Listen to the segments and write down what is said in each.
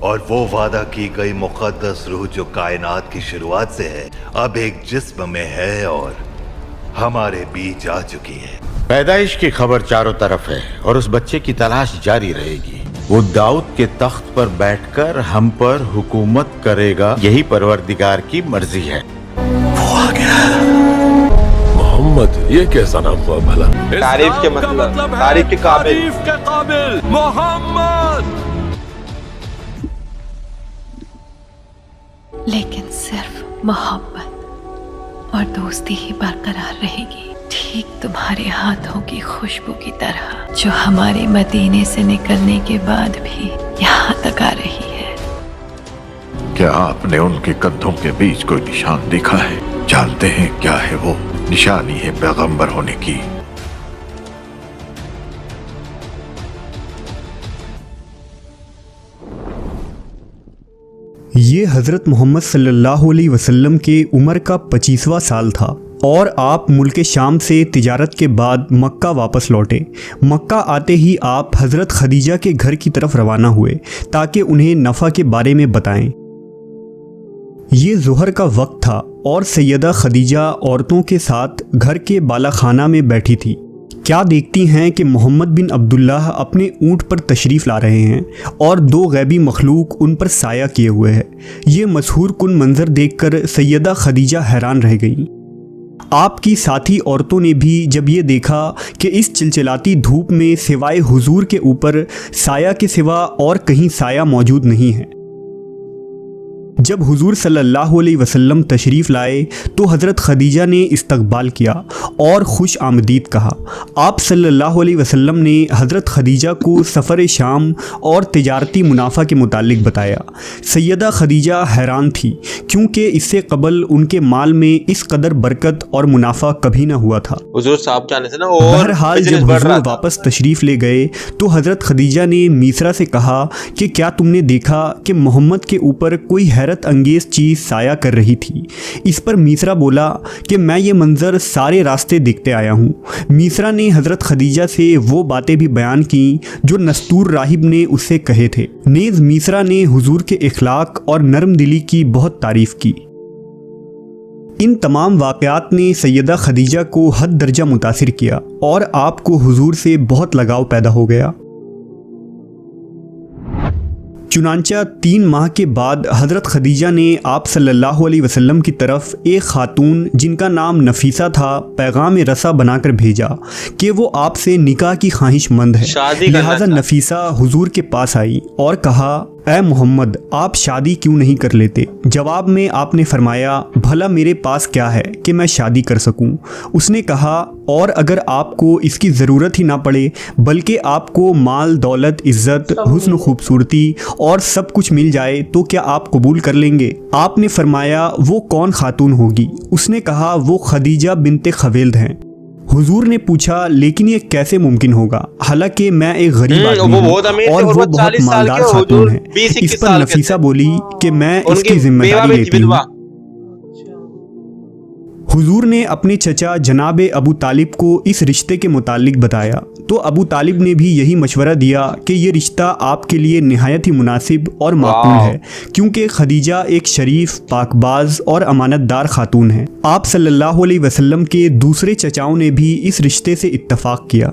और वो वादा की गई मुक़द्दस रूह जो कायनात की शुरुआत से है, अब एक जिस्म में है और हमारे बीच आ चुकी है। पैदाइश की खबर चारों तरफ है और उस बच्चे की तलाश जारी रहेगी। वो दाऊद के तख्त पर बैठकर हम पर हुकूमत करेगा, यही परवरदिगार की मर्जी है। वो आ गया। मोहम्मद, ये कैसा नाम हुआ भला? तारीफ के मतलब तारीफ के काबिल मोहम्मद। लेकिन सिर्फ मोहब्बत और दोस्ती ही बरकरार रहेगी, ठीक तुम्हारे हाथों की खुशबू की तरह जो हमारे मदीने से निकलने के बाद भी यहाँ तक आ रही है। क्या आपने उनके कंधों के बीच कोई निशान देखा है? जानते हैं क्या है वो? निशानी है पैगंबर होने की। ये हज़रत मोहम्मद सल्लल्लाहु अलैहि वसल्लम के उम्र का 25वां साल था और आप मुल्क शाम से तिजारत के बाद मक्का वापस लौटे। मक्का आते ही आप हज़रत खदीजा के घर की तरफ रवाना हुए ताकि उन्हें नफ़ा के बारे में बताएं। ये ज़ोहर का वक्त था और सैयदा खदीजा औरतों के साथ घर के बालाखाना में बैठी थी। क्या देखती हैं कि मोहम्मद बिन अब्दुल्लाह अपने ऊँट पर तशरीफ़ ला रहे हैं और दो गैबी मखलूक उन पर साया किए हुए है। ये मशहूर कुन मंज़र देखकर सैयदा खदीजा हैरान रह गईं। आपकी साथी औरतों ने भी जब ये देखा कि इस चिलचिलाती धूप में सिवाय हुजूर के ऊपर साया के सिवा और कहीं साया मौजूद नहीं है। जब हुजूर सल्लल्लाहु अलैहि वसल्लम तशरीफ़ लाए तो हज़रत खदीजा ने इस्तकबाल किया और खुश आमदीद कहा। आप सल्लल्लाहु अलैहि वसल्लम ने हज़रत खदीजा को सफ़र शाम और तिजारती मुनाफा के मुतालिक बताया। सैयदा खदीजा हैरान थी क्योंकि इससे कबल उनके माल में इस कदर बरकत और मुनाफा कभी ना हुआ था। हुजूर साहब जाने से ना बहरहाल जब हुजूर वापस तशरीफ़ ले गए तो हज़रत खदीजा ने मीसरा से कहा कि क्या तुमने देखा कि मोहम्मद के ऊपर कोई हैरत अंगेज चीज़ साया कर रही थी? इस पर मीसरा बोला कि मैं ये मंजर सारे रास्ते देखते आया हूँ। मीसरा ने हज़रत खदीजा से वो बातें भी बयान की जो नस्तूर राहिब ने उससे कहे थे। नेज़ मीसरा ने हुजूर के इखलाक और नरम दिली की बहुत तारीफ़ की। इन तमाम वाक़यात ने सैयदा खदीजा को हद दर्जा मुतासिर किया और आपको हुजूर से बहुत लगाव पैदा हो गया। चुनांचा 3 माह के बाद हज़रत खदीजा ने आप सल्लल्लाहु अलैहि वसल्लम की तरफ एक खातून जिनका नाम नफीसा था पैगाम रसा बनाकर भेजा कि वो आपसे निकाह की ख्वाहिशमंद है। लिहाजा नफीसा हुजूर के पास आई और कहा, ऐ मोहम्मद, आप शादी क्यों नहीं कर लेते? जवाब में आपने फरमाया, भला मेरे पास क्या है कि मैं शादी कर सकूं? उसने कहा, और अगर आपको इसकी ज़रूरत ही ना पड़े बल्कि आपको माल दौलत इज़्ज़त हुस्न खूबसूरती और सब कुछ मिल जाए तो क्या आप कबूल कर लेंगे? आपने फरमाया, वो कौन खातून होगी? उसने कहा, वो खदीजा बिनते खवेल्द हैं। हुजूर ने पूछा, लेकिन ये कैसे मुमकिन होगा? हालांकि मैं एक गरीब आदमी हूँ और वो बहुत मालदार खातून है। इस पर नफीसा बोली कि मैं इसकी जिम्मेदारी लेती हूँ। हुजूर ने अपने चचा जनाब अबू तालिब को इस रिश्ते के मुतालिक बताया तो अबू तालिब ने भी यही मशवरा दिया कि ये रिश्ता आपके लिए निहायत ही मुनासिब और माकूल है क्योंकि खदीजा एक शरीफ, पाकबाज और अमानतदार खातून है। आप सल्लल्लाहु अलैहि वसल्लम के दूसरे चचाओं ने भी इस रिश्ते से इत्तफाक किया।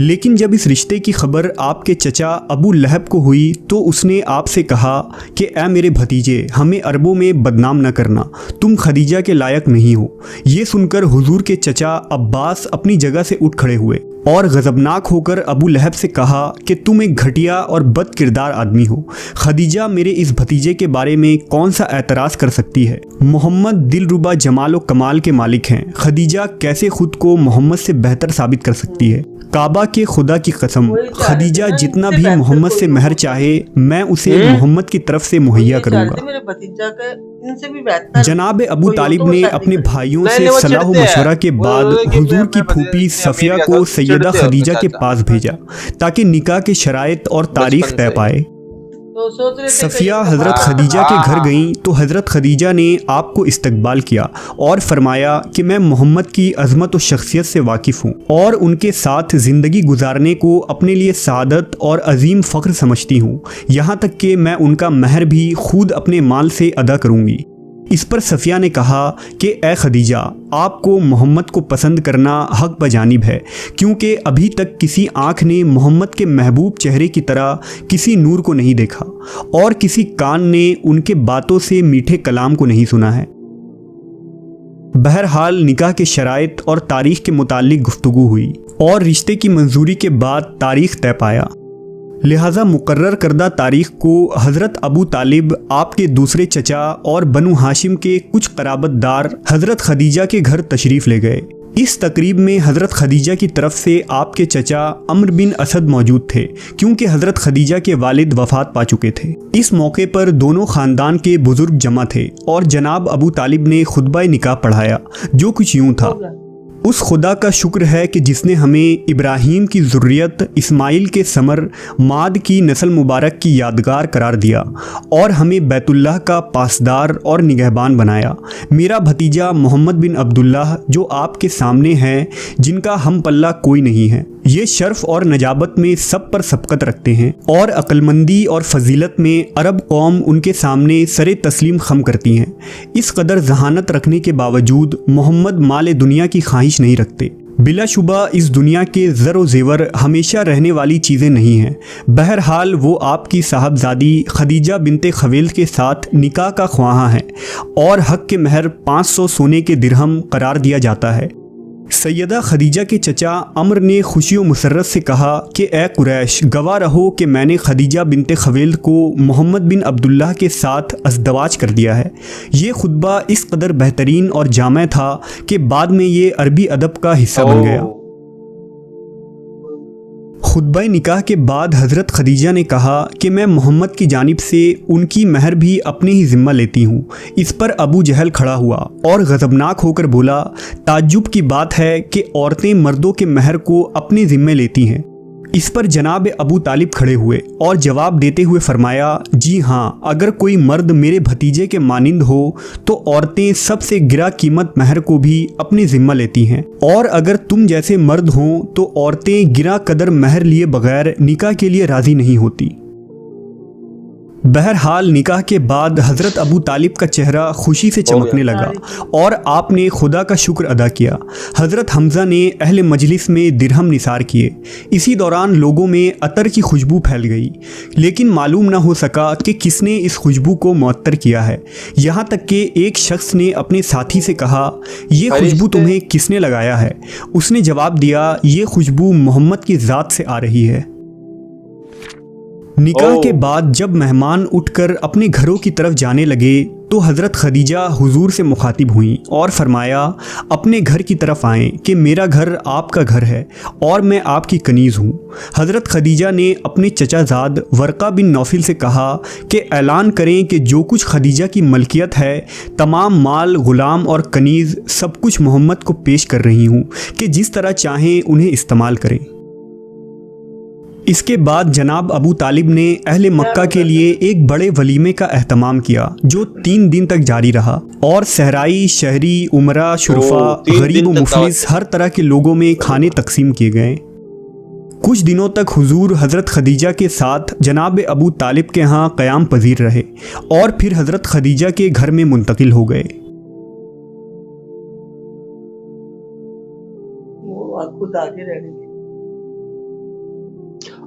लेकिन जब इस रिश्ते की खबर आपके चचा अबू लहब को हुई तो उसने आपसे कहा कि ऐ मेरे भतीजे, हमें अरबों में बदनाम न करना, तुम खदीजा के लायक नहीं हो। ये सुनकर हुजूर के चचा अब्बास अपनी जगह से उठ खड़े हुए और गज़बनाक होकर अबू लहब से कहा कि तुम एक घटिया और बद किरदार आदमी हो। खदीजा मेरे इस भतीजे के बारे में कौन सा एतराज़ कर सकती है? मोहम्मद दिलरुबा जमाल व कमाल के मालिक हैं। खदीजा कैसे खुद को मोहम्मद से बेहतर साबित कर सकती है? काबा के खुदा की कसम, खदीजा जितना भी मोहम्मद से महर चाहे मैं उसे मोहम्मद की तरफ से मुहैया करूँगा। जनाब अबू तालिब ने अपने भाइयों से सलाह मशवरा के बाद हुजूर की फूफी सफिया को सैयदा खदीजा के पास भेजा ताकि निकाह के शराइत और तारीख तय पाए। तो सोच रहे थे सफ़िया कहीं हज़रत हाँ, खदीजा के घर हाँ। गईं तो हज़रत खदीजा ने आपको इस्तकबाल किया और फरमाया कि मैं मोहम्मद की अज़मत और शख्सियत से वाकिफ़ हूँ और उनके साथ ज़िंदगी गुजारने को अपने लिए सादत और अजीम फ़ख्र समझती हूँ, यहाँ तक कि मैं उनका महर भी खुद अपने माल से अदा करूँगी। इस पर सफ़िया ने कहा कि ए खदीजा, आपको मोहम्मद को पसंद करना हक बजानिब है, क्योंकि अभी तक किसी आँख ने मोहम्मद के महबूब चेहरे की तरह किसी नूर को नहीं देखा और किसी कान ने उनके बातों से मीठे कलाम को नहीं सुना है। बहरहाल निकाह के शराइत और तारीख़ के मुतालिक गुफ्तगू हुई और रिश्ते की मंजूरी के बाद तारीख़ तय पाया। लिहाजा मुकर्रर करदा तारीख़ को हज़रत अबू तालिब, आपके दूसरे चचा और बनु हाशिम के कुछ क़राबतदार हज़रत खदीजा के घर तशरीफ़ ले गए। इस तकरीब में हज़रत खदीजा की तरफ से आपके चचा अम्र बिन असद मौजूद थे, क्योंकि हज़रत खदीजा के वालिद वफ़ात पा चुके थे। इस मौके पर दोनों ख़ानदान के बुज़ुर्ग जमा थे और जनाब अबू तालिब ने खुतबा निकाह पढ़ाया, जो कुछ यूँ था। उस खुदा का शुक्र है कि जिसने हमें इब्राहीम की ज़ुर्रियत, इस्माइल के समर, माद की नस्ल मुबारक की यादगार करार दिया और हमें बैतुल्लाह का पासदार और निगहबान बनाया। मेरा भतीजा मोहम्मद बिन अब्दुल्लाह, जो आपके सामने है, जिनका हम पल्ला कोई नहीं है, ये शर्फ और नजाबत में सब पर सबकत रखते हैं और अक्लमंदी और फजीलत में अरब कौम उनके सामने सरे तस्लीम खम करती हैं। इस कदर जहानत रखने के बावजूद मोहम्मद माल दुनिया की ख्वाहिश नहीं रखते। बिलाशुबा इस दुनिया के ज़र व ज़ेवर हमेशा रहने वाली चीज़ें नहीं हैं। बहरहाल वो आपकी साहबजादी खदीजा बिनते खवेल के साथ निकाह का ख्वाहा है और हक के महर 500 सोने के दिरहम करार दिया जाता है। सैयदा खदीजा के चचा अम्र ने खुशी व मुसर्रत से कहा कि ए कुरैश, गवाह रहो कि मैंने खदीजा बिनते खवेल को मोहम्मद बिन अब्दुल्लाह के साथ अज़दवाज कर दिया है। ये खुतबा इस कदर बेहतरीन और जामे था कि बाद में ये अरबी अदब का हिस्सा बन गया। खुतबा निकाह के बाद हज़रत खदीजा ने कहा कि मैं मोहम्मद की जानिब से उनकी महर भी अपने ही ज़िम्मा लेती हूँ। इस पर अबू जहल खड़ा हुआ और गज़बनाक होकर बोला, ताज्जुब की बात है कि औरतें मर्दों के महर को अपने ज़िम्मे लेती हैं। इस पर जनाब अबू तालिब खड़े हुए और जवाब देते हुए फरमाया, जी हाँ, अगर कोई मर्द मेरे भतीजे के मानिंद हो तो औरतें सबसे गिरा कीमत महर को भी अपने ज़िम्मा लेती हैं, और अगर तुम जैसे मर्द हों तो औरतें गिरा कदर महर लिए बगैर निकाह के लिए राज़ी नहीं होती। बहरहाल निकाह के बाद हज़रत अबू तालिब का चेहरा खुशी से चमकने लगा और आपने खुदा का शुक्र अदा किया। हज़रत हमज़ा ने अहले मजलिस में दिरहम निसार किए। इसी दौरान लोगों में अतर की खुशबू फैल गई, लेकिन मालूम न हो सका कि किसने इस खुशबू को मुअत्तर किया है। यहाँ तक कि एक शख्स ने अपने साथी से कहा, ये खुशबू तुम्हें किसने लगाया है? उसने जवाब दिया, ये खुशबू मोहम्मद की ज़ात से आ रही है। निकाह के बाद जब मेहमान उठकर अपने घरों की तरफ जाने लगे तो हज़रत खदीजा हुजूर से मुखातिब हुईं और फरमाया, अपने घर की तरफ आएँ कि मेरा घर आपका घर है और मैं आपकी कनीज़ हूँ। हज़रत खदीजा ने अपने चचाजाद वर्का बिन नौफिल से कहा कि ऐलान करें कि जो कुछ खदीजा की मलकियत है, तमाम माल, ग़ुलाम और कनीज़ सब कुछ मोहम्मद को पेश कर रही हूँ कि जिस तरह चाहें उन्हें इस्तेमाल करें। इसके बाद जनाब अबू तालिब ने अहले मक्का के लिए एक बड़े वलीमे का एहतमाम किया जो 3 दिन तक जारी रहा और सहराई, शहरी, उमरा, शुरफा, गरीब व मुफलिस हर तरह के लोगों में खाने तकसीम किए गए। कुछ दिनों तक हुजूर हज़रत खदीजा के साथ जनाब अबू तालिब के यहाँ क़याम पजीर रहे और फिर हज़रत खदीजा के घर में मुंतकिल हो गए। खुद आगे रहने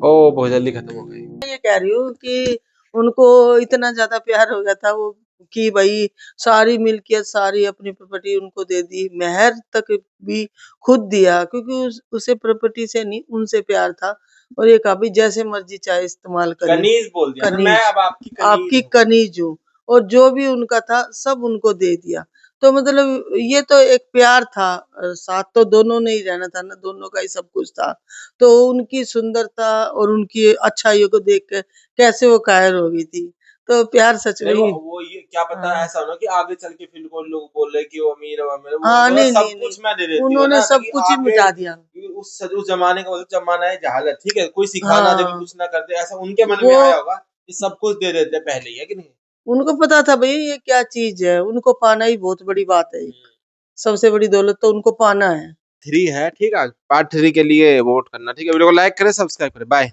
ओ बहुत जल्दी खत्म हो गई। ये कह रही हूँ कि उनको इतना ज्यादा प्यार हो गया था वो कि भाई सारी मिल्कियत, सारी अपनी प्रॉपर्टी उनको दे दी, महर तक भी खुद दिया, क्योंकि उसे प्रॉपर्टी से नहीं उनसे प्यार था। और ये कहा भी जैसे मर्जी चाहे इस्तेमाल करिए। कनीज बोल दिया, कनीज, मैं अब आपकी कनीज हूँ, और जो भी उनका था सब उनको दे दिया। तो मतलब ये तो एक प्यार था, साथ तो दोनों ने ही रहना था ना, दोनों का ही सब कुछ था। तो उनकी सुंदरता और उनकी अच्छाइयों को देख कर कैसे वो कायर हो गई थी। तो प्यार सच में ही वो ये क्या पता ऐसा होना कि आगे चल के फिर को लोग बोल रहे कि वो अमीर है, अमीर है, हाँ, नहीं सब नहीं कुछ मैं दे देती हूँ उन्होंने ना, सब कुछ ही मिटा दिया। उस जमाने का मतलब जमाना है जहालत, ठीक है, कोई सिखाना जब कुछ ना करते, ऐसा उनके मन में वो आया होगा ये सब कुछ दे देते पहले ही, है कि नहीं? उनको पता था भाई ये क्या चीज है, उनको पाना ही बहुत बड़ी बात है। सबसे बड़ी दौलत तो उनको पाना है। 3 है, ठीक है। पार्ट 3 के लिए वोट करना, ठीक है। वीडियो को लाइक करें, सब्सक्राइब करें। बाय।